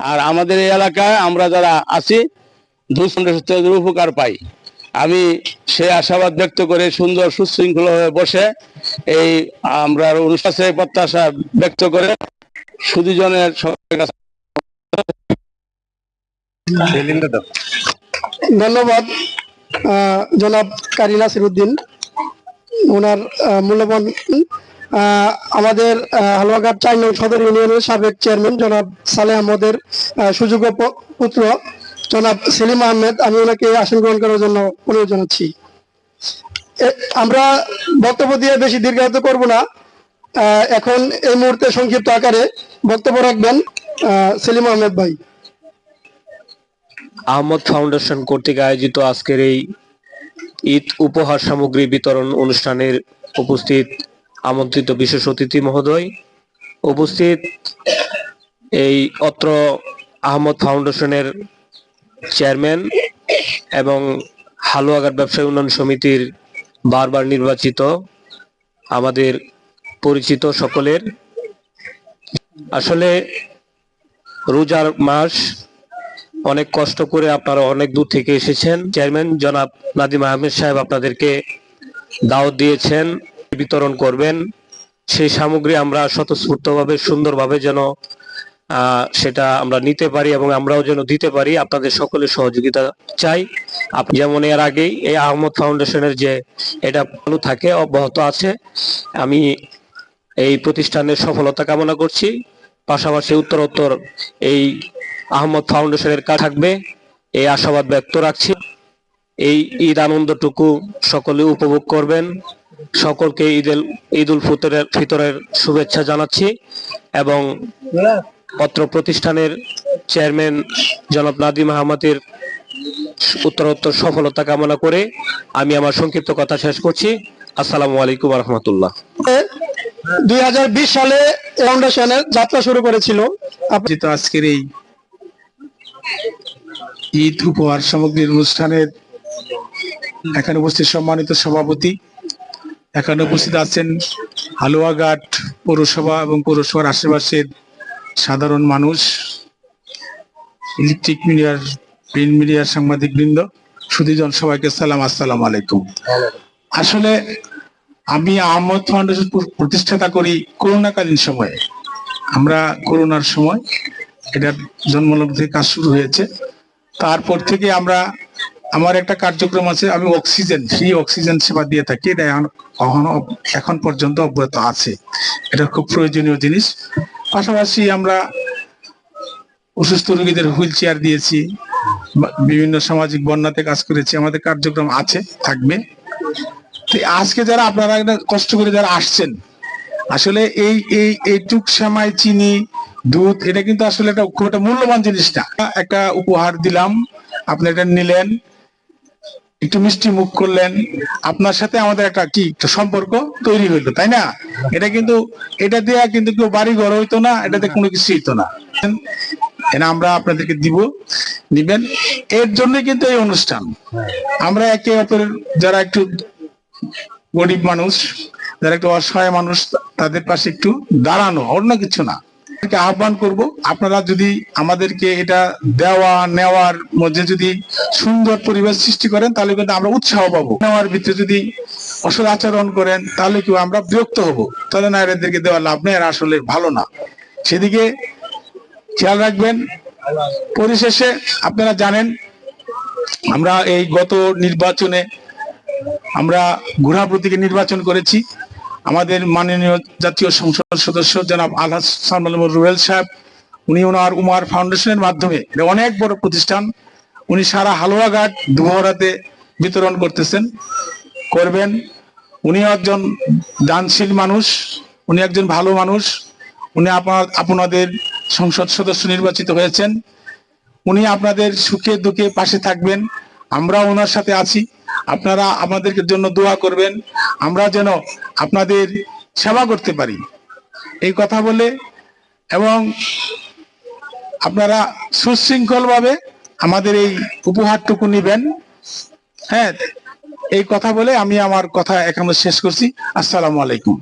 আর আমাদের এই এলাকায় আমরা যারা আছি দুঃসন্ত্রাসের উপকার পাই। আমি সে আশাবাদ ব্যক্ত করে সুন্দর সুশৃঙ্খল হয়ে বসে এই আমরা অনুষ্ঠানে প্রত্যাশা ব্যক্ত করে সুধীজনের ধন্যবাদ জনাব কারি নাসিরউদ্দিন ওনার মূল্যবান। আমাদের হালুয়াঘাট ৪ নং সদর ইউনিয়নের সাবেক চেয়ারম্যান জনাব সালেহ আহমদের সুযোগ্য পুত্র জনাব সেলিম আহমেদ, আমি ওনাকে আসন গ্রহণ করার জন্য অনুরোধ জানাচ্ছি। আমরা বক্তব্য দিয়ে বেশি দীর্ঘায়িত করব না। এখন এই মুহূর্তে সংক্ষিপ্ত আকারে বক্তব্য রাখবেন সেলিম আহমেদ ভাই। আহমদ ফাউন্ডেশন কর্তৃক আয়োজিত আজকের এই ঈদ উপহার সামগ্রী বিতরণ অনুষ্ঠানের উপস্থিত আমন্ত্রিত বিশেষ অতিথি মহোদয়, উপস্থিত এই অত্র আহমদ ফাউন্ডেশনের চেয়ারম্যান এবং হালুয়াঘাট ব্যবসায়ী উন্নয়ন সমিতির বারবার নির্বাচিত আমাদের পরিচিত সকলের, আসলে রোজার মাস, অনেক কষ্ট করে আপনারা অনেক দূর থেকে এসেছেন। চেয়ারম্যান জনাব নাদিম আহমেদ সাহেব আপনাদেরকে দাওয়াত দিয়েছেন, বিতরণ করবেন। সেই সামগ্রী আমরা স্বতঃস্ফূর্তভাবে সুন্দরভাবে যেন সেটা আমরা নিতে পারি এবং আমরাও যেন দিতে পারি, আপনাদের সকলের সহযোগিতা চাই। যেমন এর আগেই এই আহমদ ফাউন্ডেশনের যে এটা চালু থাকে, অব্যাহত আছে। আমি এই প্রতিষ্ঠানের সফলতা কামনা করছি, পাশাপাশি উত্তরোত্তর এই আহমদ ফাউন্ডেশনের কাজ থাকবে এই আশাবাদ ব্যক্ত রাখছি। এই ঈদ আনন্দটুকু সকলে উপভোগ করবেন। সকলকে ঈদ উল ফিতরের শুভেচ্ছা জানাচ্ছি এবং অত্র প্রতিষ্ঠানের চেয়ারম্যান জনাব নাদিম আহমদের উত্তরোত্তর সফলতা কামনা করে আমি আমার সংক্ষিপ্ত কথা শেষ করছি। আসসালামু আলাইকুম ওয়া রাহমাতুল্লাহ। 2020 সালে ফাউন্ডেশনের যাত্রা শুরু করেছিল। আজকের এই ঈদ উপহার সামগ্রীর অনুষ্ঠানের এখানে উপস্থিত সম্মানিত সভাপতি, এখানে উপস্থিত আছেন হালুয়াঘাট পৌরসভা এবং পৌরসভার আশেপাশের সাধারণ মানুষ, ইলেকট্রিক মিডিয়ার, প্রিন্ট মিডিয়ার সাংবাদিক বৃন্দ, সুধীজন, সবাইকে সালাম, আসসালামু আলাইকুম। আসলে আমি আহমদ ফাউন্ডেশন প্রতিষ্ঠাতা করি করোনাকালীন সময়ে। আমরা করোনার সময় এটার জন্মলগ্ন থেকে কাজ শুরু হয়েছে। তারপর থেকে আমার একটা কার্যক্রম আছে, আমি ফ্রি অক্সিজেন সেবা দিয়ে থাকি। এটা এখন পর্যন্ত অব্যাহত আছে। এটা খুব প্রয়োজনীয় জিনিস। পাশাপাশি আমরা অসুস্থ রোগীদের হুইল চেয়ার দিয়েছি, বিভিন্ন সামাজিক বন্যাতে কাজ করেছি। আমাদের কার্যক্রম আছে, থাকবে। তো আজকে যারা আপনারা কষ্ট করে যারা আসছেন, আসলে এইটুক সেমাই, চিনি, দুধ, এটা কিন্তু আসলে একটা খুব একটা মূল্যবান জিনিস না। একটা উপহার দিলাম, আপনি এটা নিলেন, একটু মিষ্টি মুখ করলেন, আপনার সাথে আমাদের একটা সম্পর্ক তৈরি হইলো, তাই না? এটা দিয়ে কিন্তু কেউ বাড়ি ঘর হইতো না, এটাতে কোনো কিছু হইতো না। আমরা আপনাদেরকে নিবেন, এর জন্য কিন্তু এই অনুষ্ঠান। আমরা একে অপরের, যারা একটু গরিব মানুষ, যারা একটু অসহায় মানুষ, তাদের পাশে একটু দাঁড়ানো, অন্য কিছু না। আহ্বান করব, আপনারা যদি আমাদেরকে এটা দেওয়া নেওয়ার মধ্যে যদি সুন্দর পরিবেশ সৃষ্টি করেন, তাহলে কিন্তু আমরা উৎসাহ পাবো। নেওয়ার ভিতরে যদি অসৎ আচরণ করেন, তাহলে কি আমরা বিরক্ত হব, তাহলে না, এদেরকে দেওয়া লাভ নেই, এরা আসলে ভালো না। সেদিকে খেয়াল রাখবেন। পরিশেষে আপনারা জানেন, আমরা এই গত নির্বাচনে আমরা ঘোড়া প্রতীকে নির্বাচন করেছি। আমাদের মাননীয় জাতীয় সংসদ সদস্য জনাব আলহাসান রুবেল সাহেব, উনি ওনার উমার ফাউন্ডেশনের মাধ্যমে, এটা অনেক বড় প্রতিষ্ঠান, উনি সারা হালুয়াঘাট দুহরাতে বিতরণ করবেন। উনি একজন দানশীল মানুষ, উনি একজন ভালো মানুষ। উনি আপনাদের সংসদ সদস্য নির্বাচিত হয়েছেন। উনি আপনাদের সুখে দুঃখে পাশে থাকবেন, আমরা ওনার সাথে আছি। আপনারা আমাদের জন্য দোয়া করবেন, আমরা যেন আপনাদের সেবা করতে পারি, এই কথা বলে, এবং আপনারা সুশৃঙ্খল ভাবে আমাদের এই উপহারটুকু নিবেন। হ্যাঁ, এই কথা বলে আমি আমার কথা এখানে শেষ করছি। আসসালামু আলাইকুম।